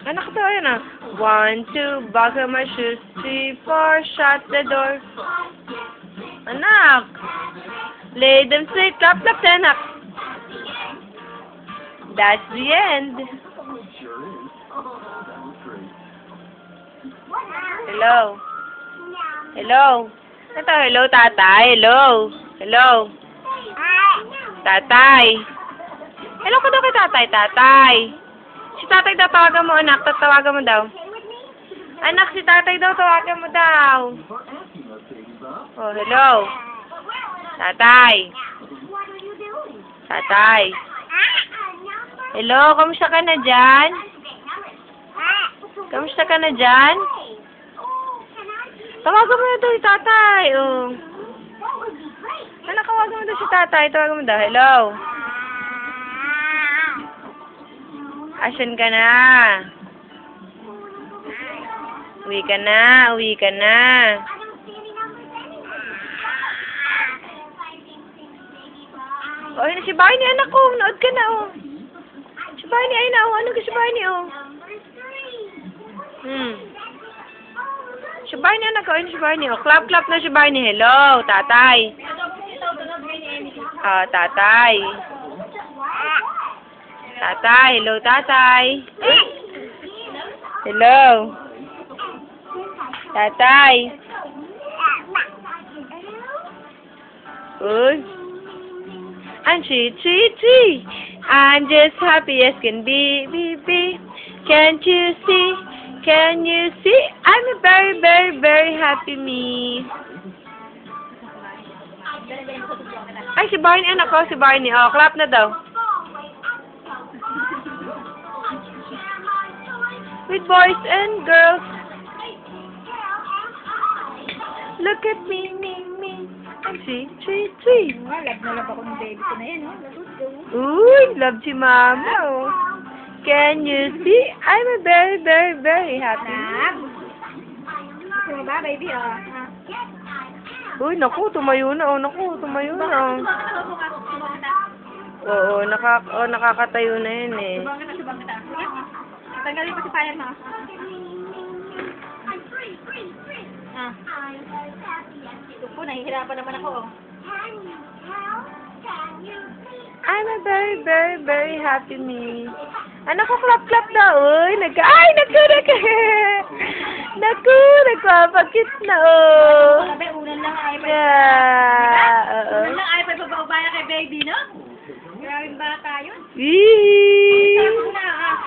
Anak to, ayan ah. 1, 2, buckle my shoes. 3, 4, shut the door. Anak. Lay them straight. Clap, clap, anak. That's the end. Hello. Hello. Ito, hello, tatay. Hello. Hello. Tatay. Hello ka daw kay tatay, tatay. Si tatay daw, tawagan mo, anak. Tatawagan mo daw. Anak, si tatay daw, tawagan mo daw. Oh, hello. Tatay. Tatay. Hello, kamusta ka na dyan? Kamusta ka na dyan? Tawagan mo na daw si tatay. Oh. Anak, tawagan mo daw si tatay. Tawagan mo daw. Hello. Asan ka na? Uwi ka na. Uwi ka na. Oh, yun si Barney, anak ko. Nood ka na, oh. Si Barney, ayun na, oh. Ano ka si Barney, oh? Si Barney, anak ko. Ayun si Barney, oh. Clap, clap na si Barney. Hello, tatay. Ah, tatay. Tatay, hello, tatay. Hello. Tatay. Uy. I'm sweet. I'm just happy as can be. Can't you see? Can you see? I'm a very happy me. Ay, si Barney, anak ko, si Barney. Oh, clap na daw. With boys and girls. Look at me. I'm sweet. Love na love ako ng baby ko na yan, oh. Uy, love si mama, oh. Can you see? I'm a very happy. Love. Gusto mo ba, baby, oh? Uy, naku, tumayo na, oh. Naku, tumayo na, oh. Oo, nakakatayo na yun, eh. Subang kita. Tanggalin ko si Payan mo. Ah. Ito po, nahihirapan naman ako, oh. I'm a very happy me. Anak ko, clap daw. Uy, naku, nagpapakit na, oh. Sabi, unan lang ay pa. Yeah, oo. Unan lang ay pa babaubaya kay baby, no? Maraming bata yun. Eee! Sabi na, ah.